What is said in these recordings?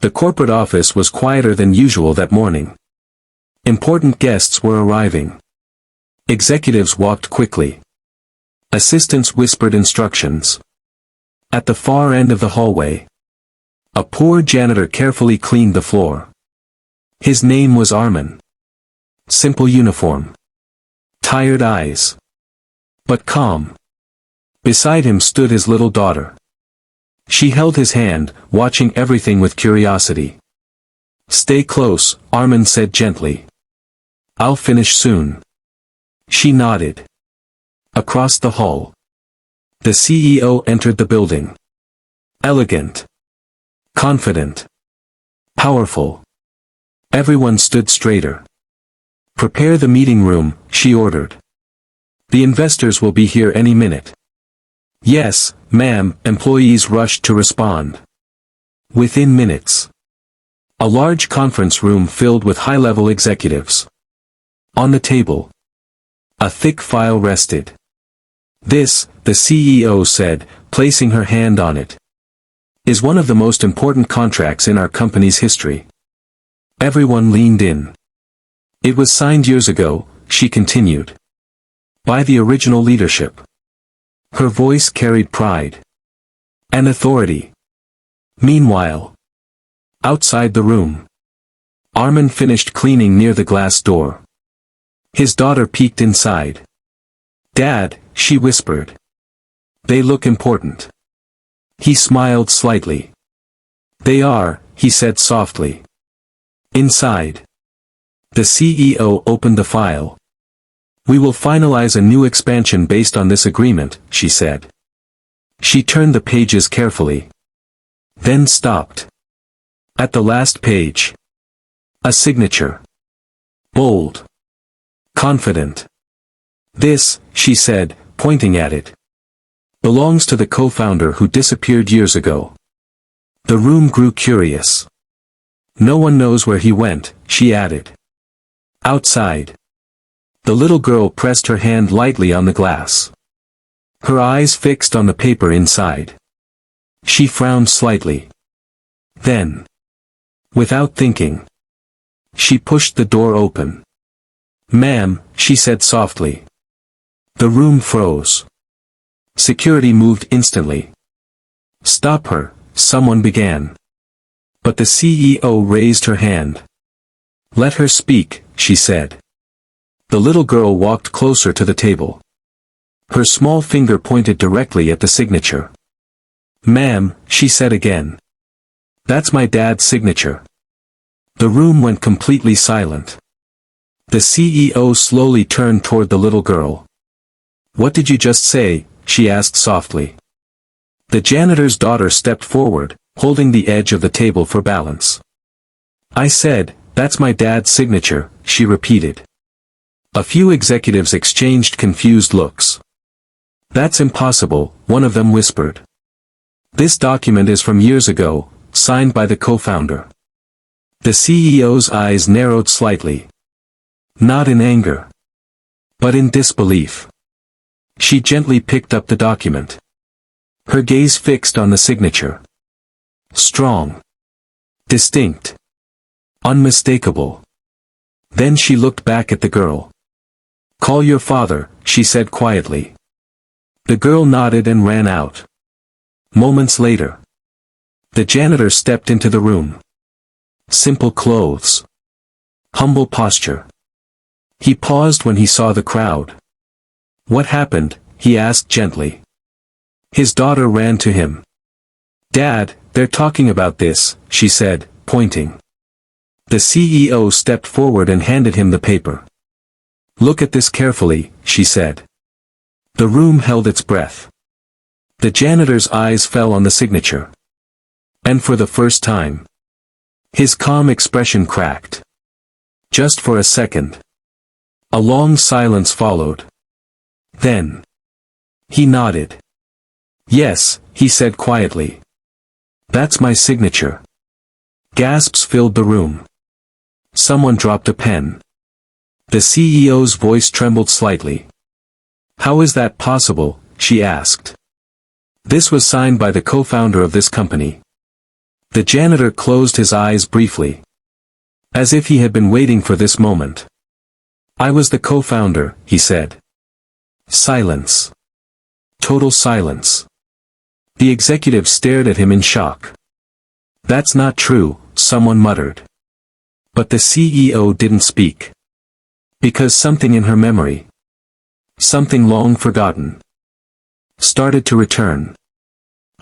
The corporate office was quieter than usual that morning. Important guests were arriving. Executives walked quickly. Assistants whispered instructions. At the far end of the hallway, a poor janitor carefully cleaned the floor. His name was Armin. Simple uniform. Tired eyes. But calm. Beside him stood his little daughter. She held his hand, watching everything with curiosity. "Stay close," Armin said gently. "I'll finish soon." She nodded. Across the hall, the CEO entered the building. Elegant. Confident. Powerful. Everyone stood straighter. "Prepare the meeting room," she ordered. "The investors will be here any minute." "Yes, ma'am," employees rushed to respond. Within minutes, a large conference room filled with high-level executives. On the table, a thick file rested. "This," the CEO said, placing her hand on it, "is one of the most important contracts in our company's history." Everyone leaned in. "It was signed years ago," she continued, "by the original leadership." Her voice carried pride and authority. Meanwhile, outside the room, Armin finished cleaning near the glass door. His daughter peeked inside. "Dad," she whispered. "They look important." He smiled slightly. "They are," he said softly. Inside, the CEO opened the file. "We will finalize a new expansion based on this agreement," she said. She turned the pages carefully. Then stopped. At the last page, a signature. Bold. Confident. "This," she said, pointing at it, "belongs to the co-founder who disappeared years ago." The room grew curious. "No one knows where he went," she added. Outside, the little girl pressed her hand lightly on the glass. Her eyes fixed on the paper inside. She frowned slightly. Then, without thinking, she pushed the door open. "Ma'am," she said softly. The room froze. Security moved instantly. "Stop her," someone began. But the CEO raised her hand. "Let her speak," she said. The little girl walked closer to the table. Her small finger pointed directly at the signature. "Ma'am," she said again. "That's my dad's signature." The room went completely silent. The CEO slowly turned toward the little girl. "What did you just say?" she asked softly. The janitor's daughter stepped forward, holding the edge of the table for balance. "I said, that's my dad's signature," she repeated. A few executives exchanged confused looks. "That's impossible," one of them whispered. "This document is from years ago, signed by the co-founder." The CEO's eyes narrowed slightly. Not in anger, but in disbelief. She gently picked up the document. Her gaze fixed on the signature. Strong. Distinct. Unmistakable. Then she looked back at the girl. "Call your father," she said quietly. The girl nodded and ran out. Moments later, the janitor stepped into the room. Simple clothes. Humble posture. He paused when he saw the crowd. "What happened?" he asked gently. His daughter ran to him. "Dad, they're talking about this," she said, pointing. The CEO stepped forward and handed him the paper. "Look at this carefully," she said. The room held its breath. The janitor's eyes fell on the signature. And for the first time, his calm expression cracked. Just for a second. A long silence followed. Then, he nodded. "Yes," he said quietly. "That's my signature." Gasps filled the room. Someone dropped a pen. The CEO's voice trembled slightly. "How is that possible?" she asked. "This was signed by the co-founder of this company." The janitor closed his eyes briefly, as if he had been waiting for this moment. I was the co-founder, he said. Silence. Total silence. The executive stared at him in shock. That's not true, someone muttered. But the CEO didn't speak. Because something in her memory, something long forgotten, started to return.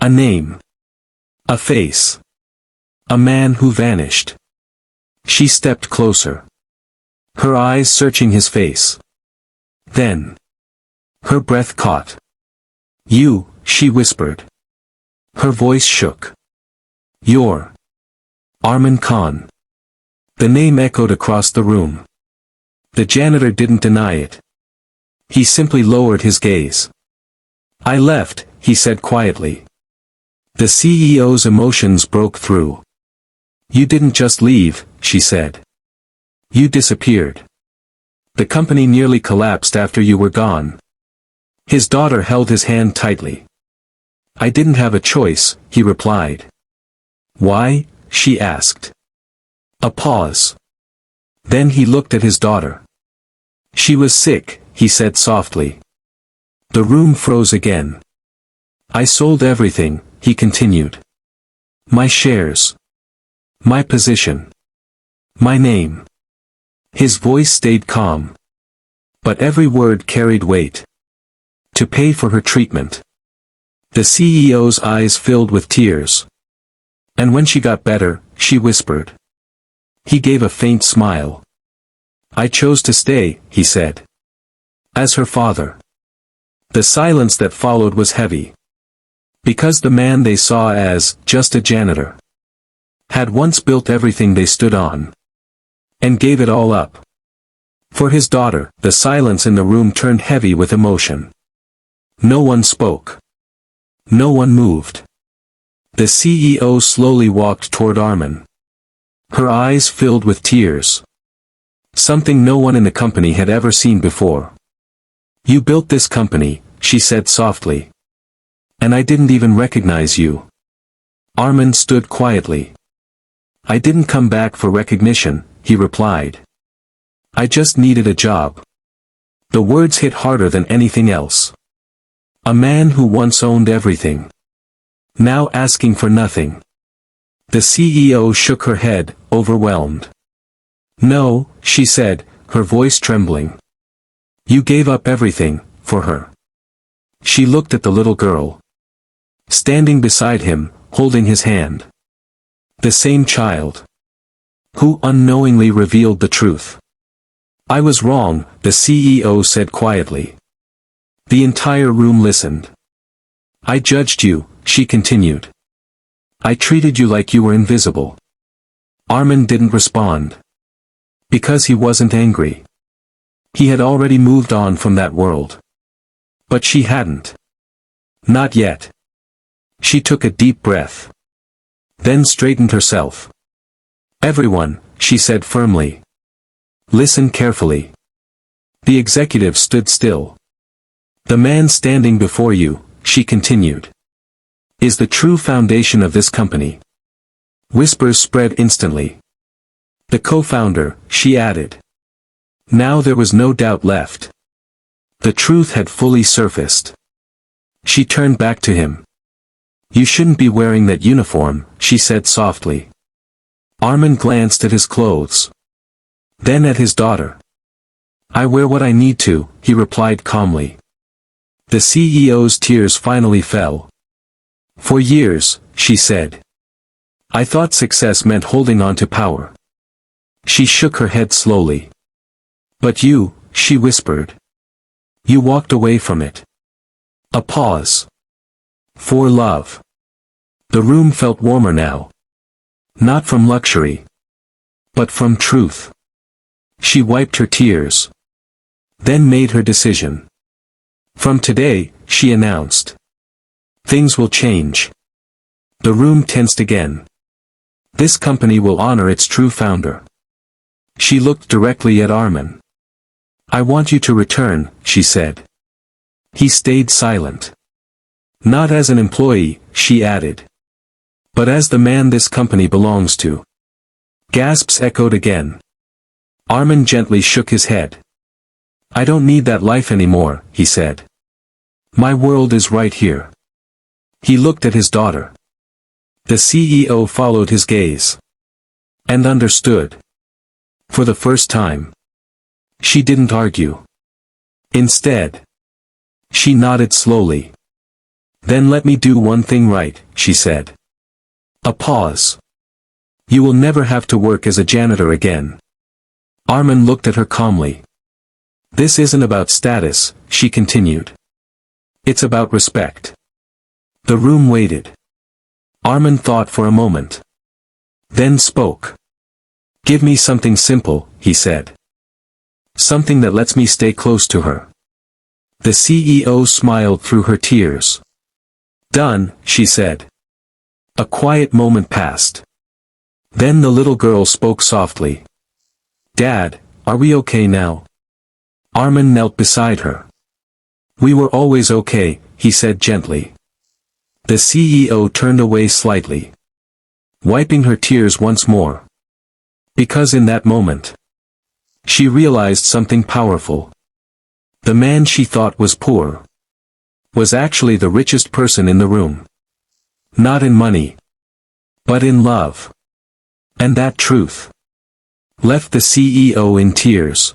A name. A face. A man who vanished. She stepped closer, her eyes searching his face. Then, her breath caught. You, she whispered. Her voice shook. You're Arman Khan. The name echoed across the room. The janitor didn't deny it. He simply lowered his gaze. I left, he said quietly. The CEO's emotions broke through. You didn't just leave, she said. You disappeared. The company nearly collapsed after you were gone. His daughter held his hand tightly. I didn't have a choice, he replied. Why? She asked. A pause. Then he looked at his daughter. She was sick, he said softly. The room froze again. I sold everything, he continued. My shares. My position. My name. His voice stayed calm. But every word carried weight. To pay for her treatment. The CEO's eyes filled with tears. And when she got better, she whispered. He gave a faint smile. I chose to stay, he said. As her father. The silence that followed was heavy. Because the man they saw as just a janitor had once built everything they stood on. And gave it all up. For his daughter, the silence in the room turned heavy with emotion. No one spoke. No one moved. The CEO slowly walked toward Arman. Her eyes filled with tears. Something no one in the company had ever seen before. You built this company, she said softly. And I didn't even recognize you. Arman stood quietly. I didn't come back for recognition, he replied. I just needed a job. The words hit harder than anything else. A man who once owned everything. Now asking for nothing. The CEO shook her head, overwhelmed. No, she said, her voice trembling. You gave up everything, for her. She looked at the little girl. Standing beside him, holding his hand. The same child. Who unknowingly revealed the truth. I was wrong, the CEO said quietly. The entire room listened. I judged you, she continued. I treated you like you were invisible. Arman didn't respond. Because he wasn't angry. He had already moved on from that world. But she hadn't. Not yet. She took a deep breath. Then straightened herself. Everyone, she said firmly. Listen carefully. The executive stood still. The man standing before you, she continued, is the true foundation of this company. Whispers spread instantly. The co-founder, she added. Now there was no doubt left. The truth had fully surfaced. She turned back to him. You shouldn't be wearing that uniform, she said softly. Arman glanced at his clothes. Then at his daughter. I wear what I need to, he replied calmly. The CEO's tears finally fell. For years, she said. I thought success meant holding on to power. She shook her head slowly. But you, she whispered. You walked away from it. A pause. For love. The room felt warmer now. Not from luxury. But from truth. She wiped her tears. Then made her decision. From today, she announced. Things will change. The room tensed again. This company will honor its true founder. She looked directly at Arman. I want you to return, she said. He stayed silent. Not as an employee, she added. But as the man this company belongs to. Gasps echoed again. Armin gently shook his head. I don't need that life anymore, he said. My world is right here. He looked at his daughter. The CEO followed his gaze. And understood. For the first time. She didn't argue. Instead. She nodded slowly. Then let me do one thing right, she said. A pause. You will never have to work as a janitor again. Armin looked at her calmly. This isn't about status, she continued. It's about respect. The room waited. Armin thought for a moment. Then spoke. Give me something simple, he said. Something that lets me stay close to her. The CEO smiled through her tears. Done, she said. A quiet moment passed. Then the little girl spoke softly. Dad, are we okay now? Armin knelt beside her. We were always okay, he said gently. The CEO turned away slightly. Wiping her tears once more. Because in that moment. She realized something powerful. The man she thought was poor. Was actually the richest person in the room. Not in money. But in love. And that truth. Left the CEO in tears.